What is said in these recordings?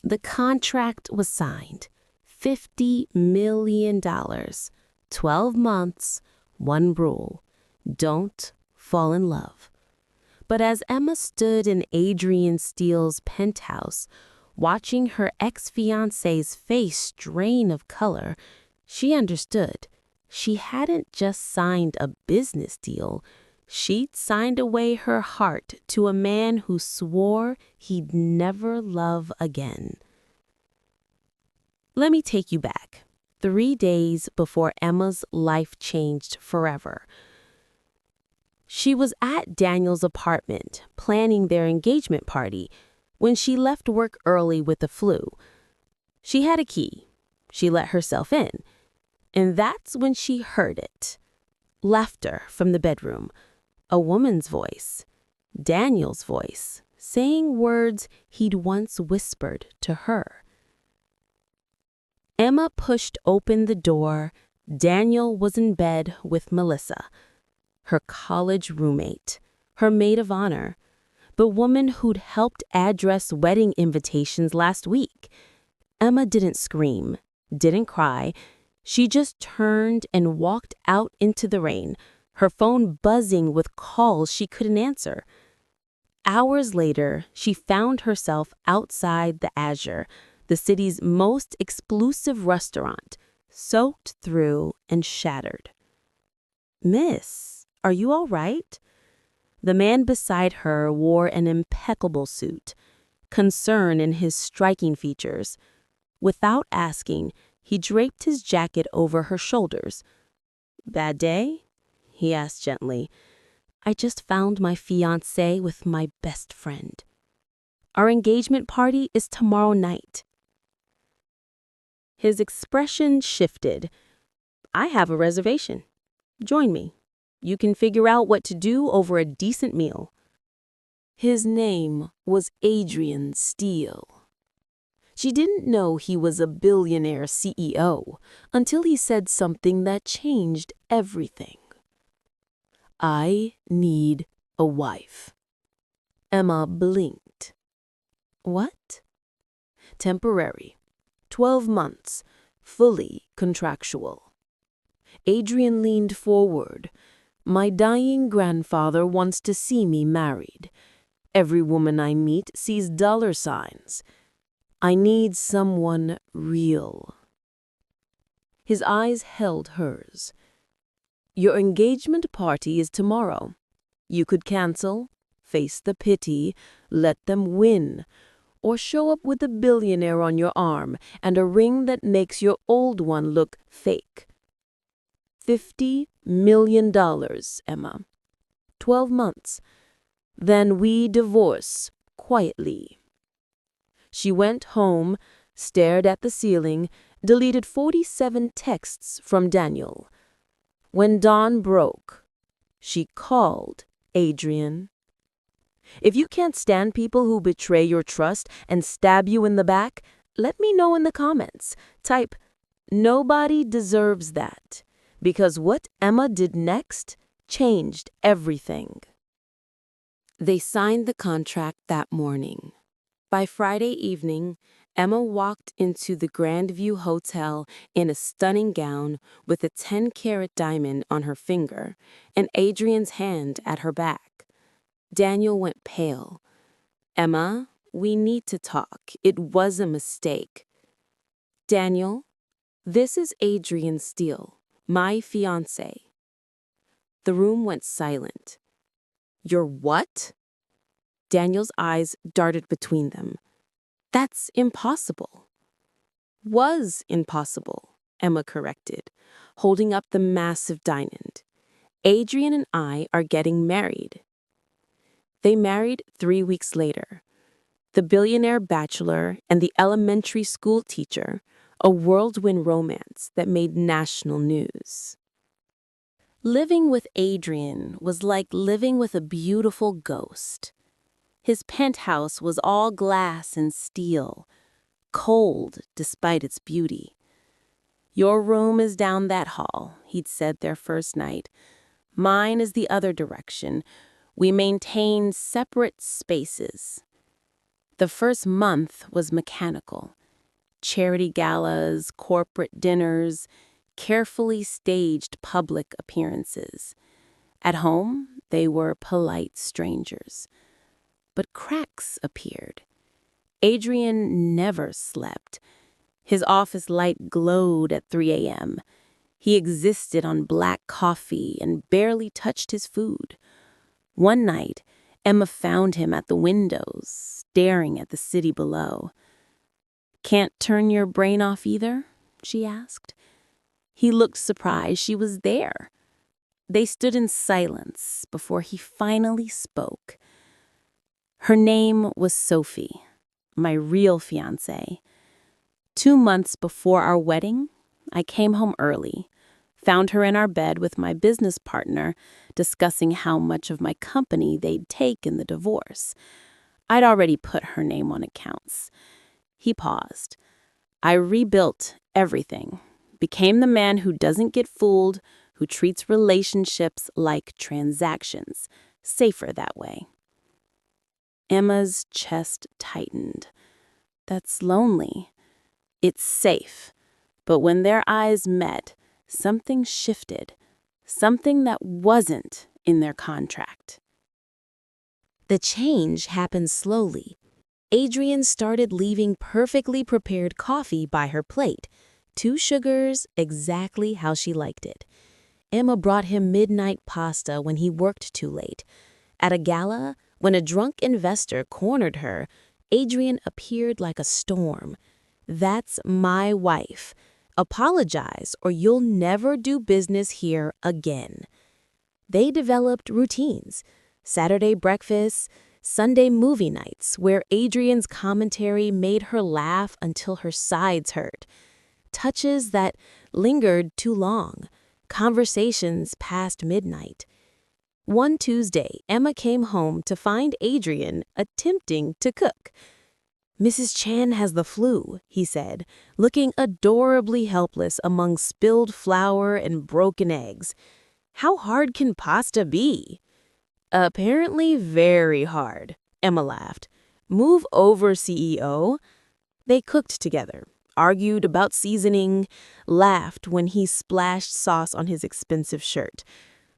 The contract was signed. $50 million. 12 months, one rule. Don't fall in love. But as Emma stood in Adrian Steele's penthouse, watching her ex-fiancé's face drain of color, she understood. She hadn't just signed a business deal. She'd signed away her heart to a man who swore he'd never love again. Let me take you back. 3 days before Emma's life changed forever. She was at Daniel's apartment, planning their engagement party, when she left work early with the flu. She had a key. She let herself in. And that's when she heard it. Laughter from the bedroom. A woman's voice. Daniel's voice, saying words he'd once whispered to her. Emma pushed open the door. Daniel was in bed with Melissa, her college roommate, her maid of honor, the woman who'd helped address wedding invitations last week. Emma didn't scream, didn't cry. She just turned and walked out into the rain, her phone buzzing with calls she couldn't answer. Hours later, she found herself outside the Azure, the city's most exclusive restaurant, soaked through and shattered. "Miss, are you all right?" The man beside her wore an impeccable suit, concern in his striking features. Without asking, he draped his jacket over her shoulders. "Bad day?" he asked gently. "I just found my fiancé with my best friend. Our engagement party is tomorrow night." His expression shifted. "I have a reservation. Join me. You can figure out what to do over a decent meal." His name was Adrian Steele. She didn't know he was a billionaire CEO until he said something that changed everything. "I need a wife." Emma blinked. "What?" "Temporary. 12 months. Fully contractual." Adrian leaned forward. "My dying grandfather wants to see me married. Every woman I meet sees dollar signs. I need someone real." His eyes held hers. "Your engagement party is tomorrow. You could cancel, face the pity, let them win, or show up with a billionaire on your arm and a ring that makes your old one look fake. $50 million, Emma. 12 months. Then we divorce quietly." She went home, stared at the ceiling, deleted 47 texts from Daniel. When dawn broke, she called Adrian. "If you can't stand people who betray your trust and stab you in the back, let me know in the comments. Type, 'Nobody deserves that,' because what Emma did next changed everything." They signed the contract that morning. By Friday evening, Emma walked into the Grandview Hotel in a stunning gown with a 10-carat diamond on her finger and Adrian's hand at her back. Daniel went pale. "Emma, we need to talk. It was a mistake." "Daniel, this is Adrian Steele, my fiancé." The room went silent. "You're what?" Daniel's eyes darted between them. "That's impossible." "Was impossible," Emma corrected, holding up the massive diamond. "Adrian and I are getting married." They married 3 weeks later. The billionaire bachelor and the elementary school teacher, a whirlwind romance that made national news. Living with Adrian was like living with a beautiful ghost. His penthouse was all glass and steel, cold despite its beauty. "Your room is down that hall," he'd said their first night. "Mine is the other direction. We maintain separate spaces." The first month was mechanical. Charity galas, corporate dinners, carefully staged public appearances. At home, they were polite strangers. But cracks appeared. Adrian never slept. His office light glowed at 3 a.m. He existed on black coffee and barely touched his food. One night, Emma found him at the windows, staring at the city below. "Can't turn your brain off either?" she asked. He looked surprised she was there. They stood in silence before he finally spoke. Her name was Sophie, my real fiancée. 2 months before our wedding, I came home early, found her in our bed with my business partner, discussing how much of my company they'd take in the divorce. I'd already put her name on accounts. He paused. I rebuilt everything, became the man who doesn't get fooled, who treats relationships like transactions, safer that way. Emma's chest tightened. That's lonely. It's safe. But when their eyes met, something shifted, something that wasn't in their contract. The change happened slowly. Adrian started leaving perfectly prepared coffee by her plate, 2 sugars, exactly how she liked it. Emma brought him midnight pasta when he worked too late. At a gala, when a drunk investor cornered her, Adrian appeared like a storm. "That's my wife. Apologize or you'll never do business here again." They developed routines, Saturday breakfasts, Sunday movie nights where Adrian's commentary made her laugh until her sides hurt. Touches that lingered too long, conversations past midnight. One Tuesday, Emma came home to find Adrian attempting to cook. "Mrs. Chan has the flu," he said, looking adorably helpless among spilled flour and broken eggs. "How hard can pasta be?" "Apparently very hard," Emma laughed. "Move over, CEO." They cooked together, argued about seasoning, laughed when he splashed sauce on his expensive shirt.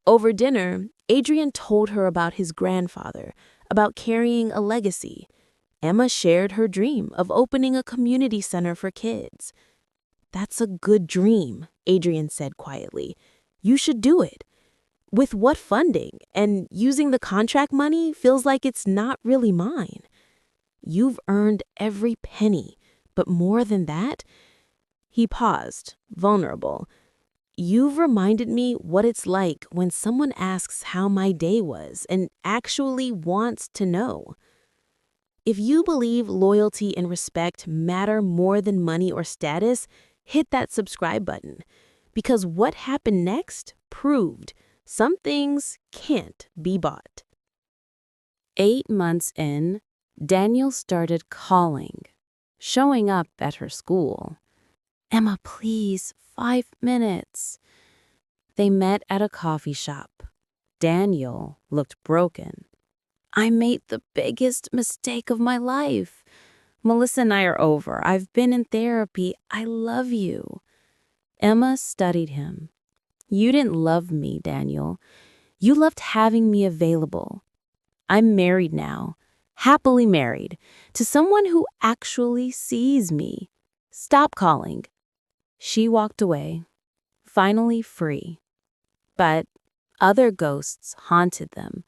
Over dinner, Adrian told her about his grandfather, about carrying a legacy. Emma shared her dream of opening a community center for kids. "That's a good dream," Adrian said quietly. "You should do it." "With what funding? And using the contract money feels like it's not really mine." "You've earned every penny, but more than that." He paused, vulnerable. "You've reminded me what it's like when someone asks how my day was and actually wants to know." If you believe loyalty and respect matter more than money or status, hit that subscribe button. Because what happened next proved some things can't be bought. 8 months in, Daniel started calling, showing up at her school. "Emma, please, 5 minutes." They met at a coffee shop. Daniel looked broken. "I made the biggest mistake of my life. Melissa and I are over. I've been in therapy. I love you." Emma studied him. "You didn't love me, Daniel. You loved having me available. I'm married now, happily married, to someone who actually sees me. Stop calling." She walked away, finally free. But other ghosts haunted them.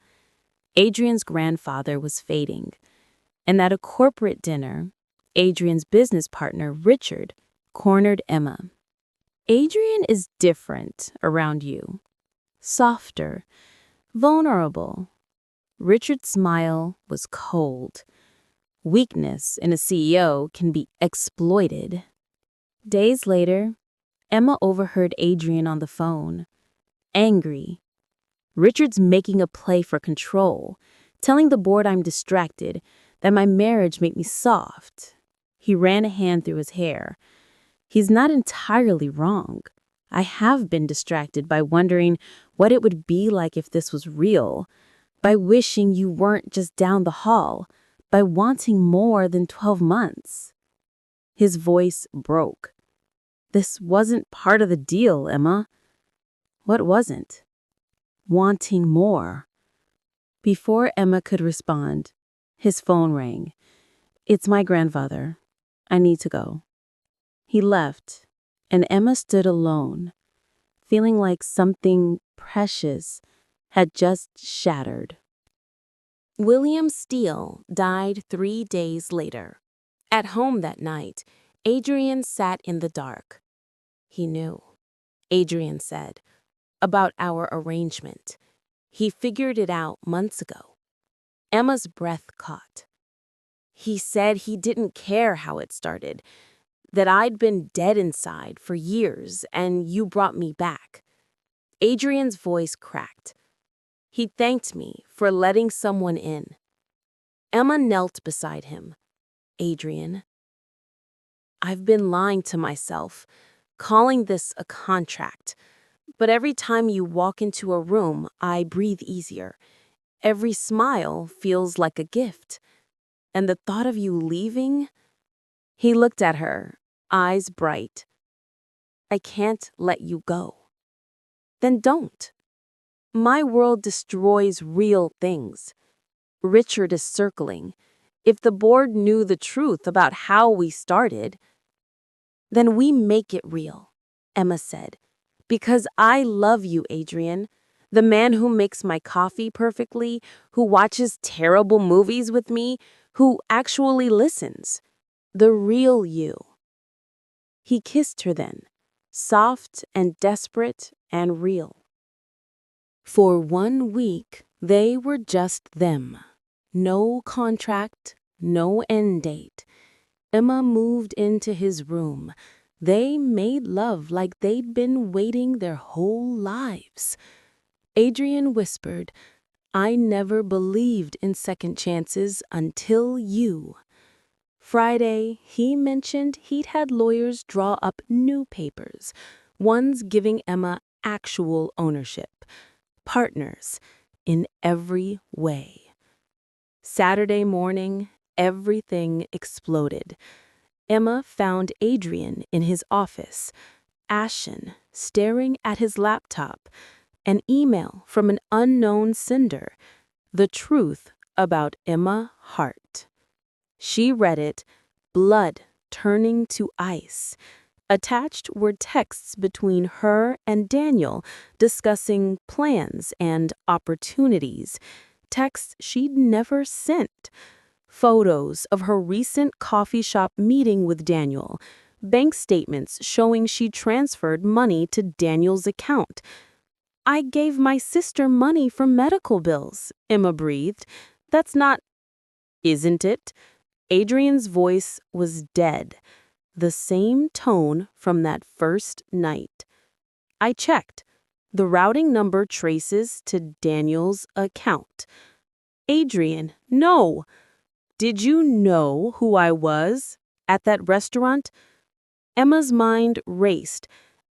Adrian's grandfather was fading, and at a corporate dinner, Adrian's business partner, Richard, cornered Emma. "Adrian is different around you. Softer, vulnerable." Richard's smile was cold. Weakness in a CEO can be exploited. Days later, Emma overheard Adrian on the phone, angry. "Richard's making a play for control, telling the board I'm distracted, that my marriage made me soft." He ran a hand through his hair. "He's not entirely wrong. I have been distracted by wondering what it would be like if this was real, by wishing you weren't just down the hall, by wanting more than 12 months. His voice broke. This wasn't part of the deal, Emma. What wasn't? Wanting more. Before Emma could respond, his phone rang. It's my grandfather. I need to go. He left, and Emma stood alone, feeling like something precious had just shattered. William Steele died 3 days later. At home that night, Adrian sat in the dark. He knew, Adrian said, about our arrangement. He figured it out months ago. Emma's breath caught. He said he didn't care how it started, that I'd been dead inside for years and you brought me back. Adrian's voice cracked. He thanked me for letting someone in. Emma knelt beside him. Adrian, I've been lying to myself, calling this a contract. But every time you walk into a room, I breathe easier. Every smile feels like a gift. And the thought of you leaving? He looked at her, eyes bright. I can't let you go. Then don't. My world destroys real things. Richard is circling. If the board knew the truth about how we started, then we make it real, Emma said. Because I love you, Adrian. The man who makes my coffee perfectly, who watches terrible movies with me, who actually listens. The real you. He kissed her then, soft and desperate and real. For 1 week, they were just them. No contract, no end date. Emma moved into his room. They made love like they'd been waiting their whole lives. Adrian whispered, I never believed in second chances until you. Friday, he mentioned he'd had lawyers draw up new papers, ones giving Emma actual ownership, partners in every way. Saturday morning, everything exploded. Emma found Adrian in his office, ashen, staring at his laptop, an email from an unknown sender, the truth about Emma Hart. She read it, blood turning to ice. Attached were texts between her and Daniel discussing plans and opportunities, texts she'd never sent. Photos of her recent coffee shop meeting with Daniel, bank statements showing she transferred money to Daniel's account. I gave my sister money for medical bills, Emma breathed. That's not... Isn't it? Adrian's voice was dead, the same tone from that first night. I checked. The routing number traces to Daniel's account. Adrian, no! Did you know who I was at that restaurant? Emma's mind raced.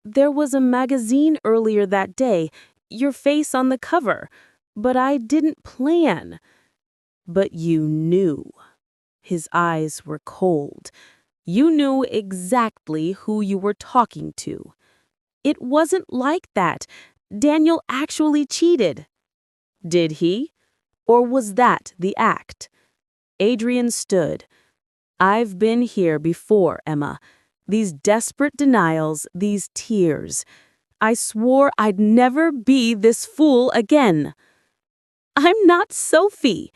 There was a magazine earlier that day, your face on the cover, but I didn't plan. But you knew. His eyes were cold. You knew exactly who you were talking to. It wasn't like that. Daniel actually cheated. Did he? Or was that the act? Adrian stood. I've been here before, Emma. These desperate denials, these tears. I swore I'd never be this fool again. I'm not Sophie.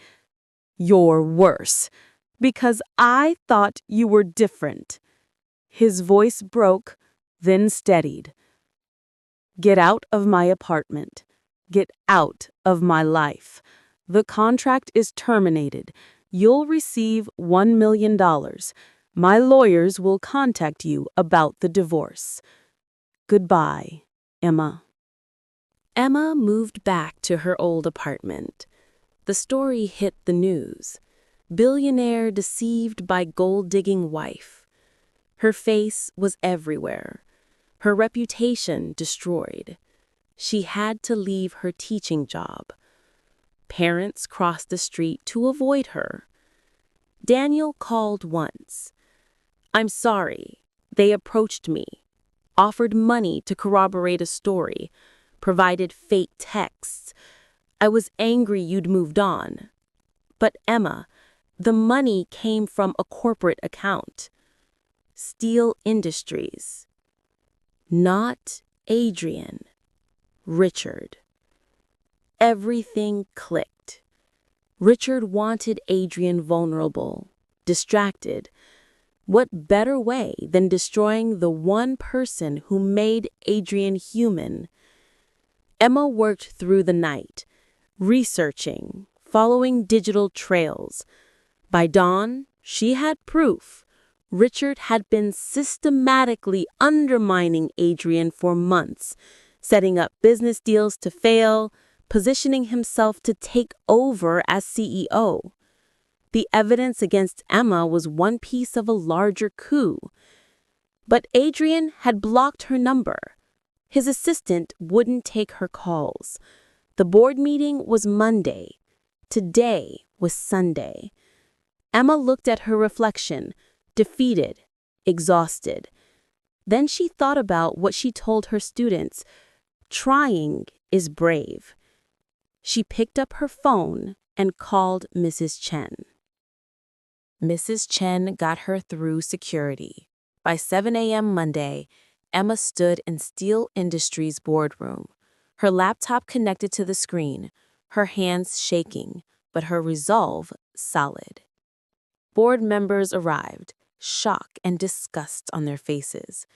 You're worse. Because I thought you were different. His voice broke, then steadied. Get out of my apartment. Get out of my life. The contract is terminated. You'll receive $1 million. My lawyers will contact you about the divorce. Goodbye, Emma. Emma moved back to her old apartment. The story hit the news. Billionaire deceived by gold-digging wife. Her face was everywhere. Her reputation destroyed. She had to leave her teaching job. Parents crossed the street to avoid her. Daniel called once. "I'm sorry. They approached me, offered money to corroborate a story, provided fake texts. I was angry you'd moved on. But Emma, the money came from a corporate account. Steele Industries. Not Adrian. Richard." Everything clicked. Richard wanted Adrian vulnerable, distracted. What better way than destroying the one person who made Adrian human? Emma worked through the night, researching, following digital trails. By dawn, she had proof. Richard had been systematically undermining Adrian for months, setting up business deals to fail, positioning himself to take over as CEO. The evidence against Emma was one piece of a larger coup. But Adrian had blocked her number. His assistant wouldn't take her calls. The board meeting was Monday. Today was Sunday. Emma looked at her reflection, defeated, exhausted. Then she thought about what she told her students. Trying is brave. She picked up her phone and called Mrs. Chen. Mrs. Chen got her through security. By 7 a.m. Monday, Emma stood in Steele Industries' boardroom, her laptop connected to the screen, her hands shaking, but her resolve solid. Board members arrived, shock and disgust on their faces.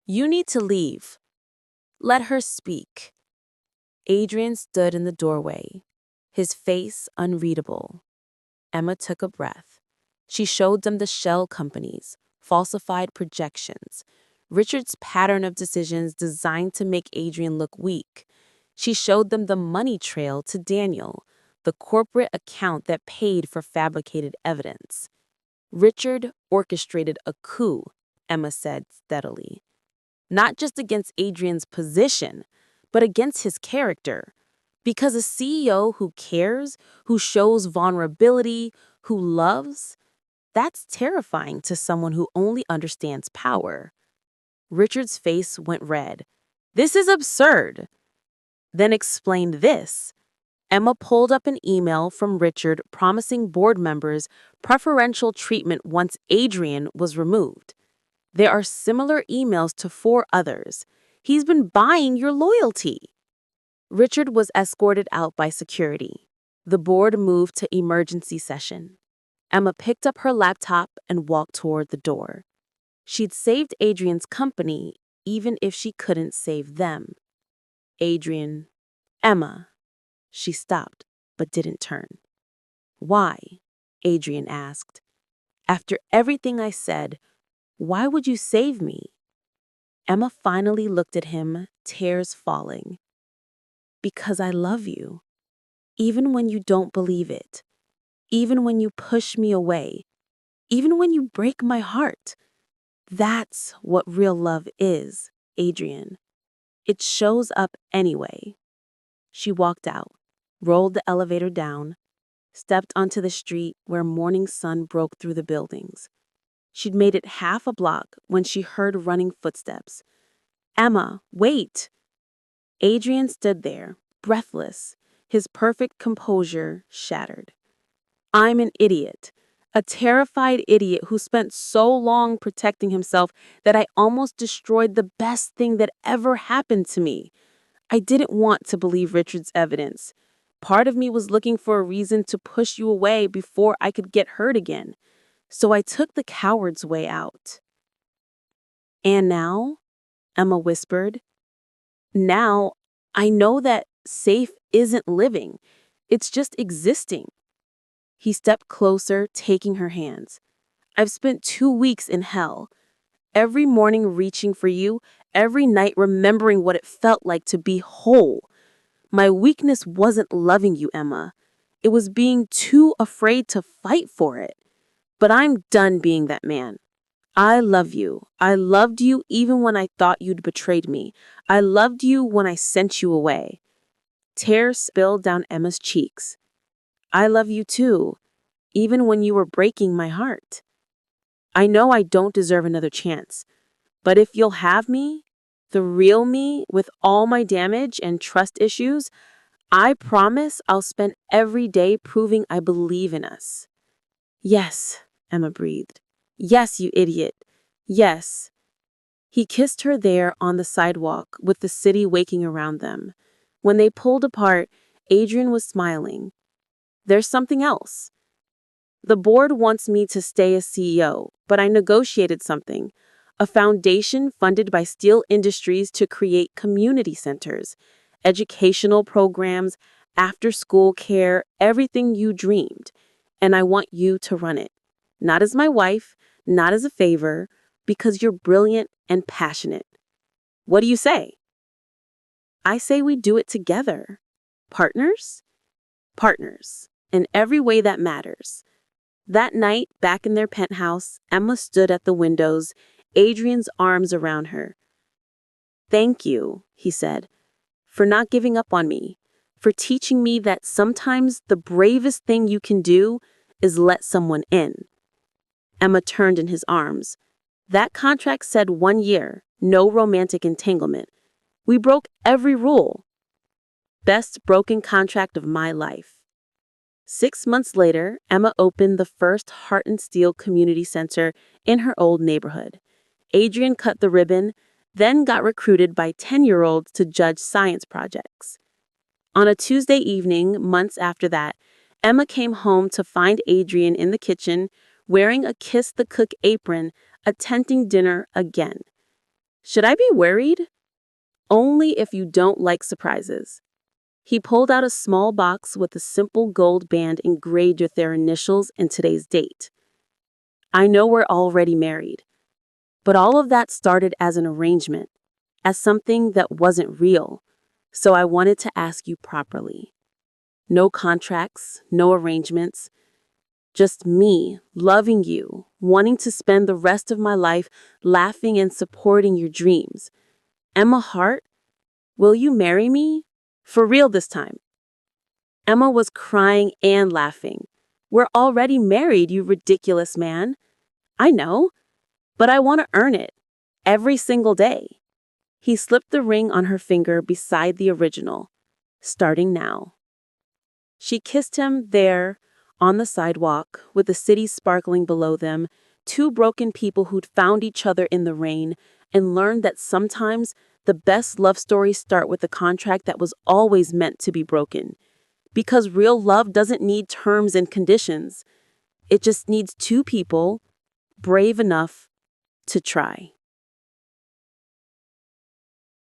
"You need to leave. Let her speak." Adrian stood in the doorway, his face unreadable. Emma took a breath. She showed them the shell companies, falsified projections, Richard's pattern of decisions designed to make Adrian look weak. She showed them the money trail to Daniel, the corporate account that paid for fabricated evidence. Richard orchestrated a coup, Emma said steadily. Not just against Adrian's position, but against his character. Because a CEO who cares, who shows vulnerability, who loves, that's terrifying to someone who only understands power. Richard's face went red. "This is absurd." Then explained this. Emma pulled up an email from Richard promising board members preferential treatment once Adrian was removed. "There are similar emails to 4 others. He's been buying your loyalty." Richard was escorted out by security. The board moved to emergency session. Emma picked up her laptop and walked toward the door. She'd saved Adrian's company, even if she couldn't save them. Adrian, Emma. She stopped, but didn't turn. "Why?" Adrian asked. "After everything I said, why would you save me?" Emma finally looked at him, tears falling. "Because I love you. Even when you don't believe it. Even when you push me away. Even when you break my heart. That's what real love is, Adrian. It shows up anyway." She walked out, rolled the elevator down, stepped onto the street where morning sun broke through the buildings. She'd made it half a block when she heard running footsteps. "Emma, wait!" Adrian stood there, breathless, his perfect composure shattered. "I'm an idiot. A terrified idiot who spent so long protecting himself that I almost destroyed the best thing that ever happened to me. I didn't want to believe Richard's evidence. Part of me was looking for a reason to push you away before I could get hurt again. So I took the coward's way out." "And now?" Emma whispered. "Now, I know that safe isn't living. It's just existing." He stepped closer, taking her hands. "I've spent 2 weeks in hell. Every morning reaching for you, every night remembering what it felt like to be whole. My weakness wasn't loving you, Emma. It was being too afraid to fight for it. But I'm done being that man. I love you. I loved you even when I thought you'd betrayed me. I loved you when I sent you away." Tears spilled down Emma's cheeks. "I love you too. even when you were breaking my heart. I know I don't deserve another chance, but if you'll have me, the real me with all my damage and trust issues, I promise I'll spend every day proving I believe in us." "Yes," Emma breathed. "Yes, you idiot. Yes." He kissed her there on the sidewalk with the city waking around them. When they pulled apart, Adrian was smiling. "There's something else. The board wants me to stay as CEO, but I negotiated something. A foundation funded by Steel Industries to create community centers, educational programs, after-school care, everything you dreamed. And I want you to run it. Not as my wife, not as a favor, because you're brilliant and passionate. What do you say?" "I say we do it together. Partners? Partners. In every way that matters." That night, back in their penthouse, Emma stood at the windows, Adrian's arms around her. "Thank you," he said, "for not giving up on me, for teaching me that sometimes the bravest thing you can do is let someone in." Emma turned in his arms. "That contract said 1 year, no romantic entanglement. We broke every rule. Best broken contract of my life." 6 months later, Emma opened the first Heart and Steel Community Center in her old neighborhood. Adrian cut the ribbon, then got recruited by 10-year-olds to judge science projects. On a Tuesday evening, months after that, Emma came home to find Adrian in the kitchen, wearing a Kiss the Cook apron, attending dinner again. "Should I be worried?" "Only if you don't like surprises." He pulled out a small box with a simple gold band engraved with their initials and today's date. "I know we're already married, but all of that started as an arrangement, as something that wasn't real, so I wanted to ask you properly. No contracts, no arrangements, just me loving you, wanting to spend the rest of my life laughing and supporting your dreams. Emma Hart, will you marry me? For real this time." Emma was crying and laughing. "We're already married, you ridiculous man." "I know, but I want to earn it. Every single day." He slipped the ring on her finger beside the original. "Starting now." She kissed him there, on the sidewalk, with the city sparkling below them, two broken people who'd found each other in the rain and learned that sometimes the best love stories start with a contract that was always meant to be broken. Because real love doesn't need terms and conditions. It just needs two people brave enough to try.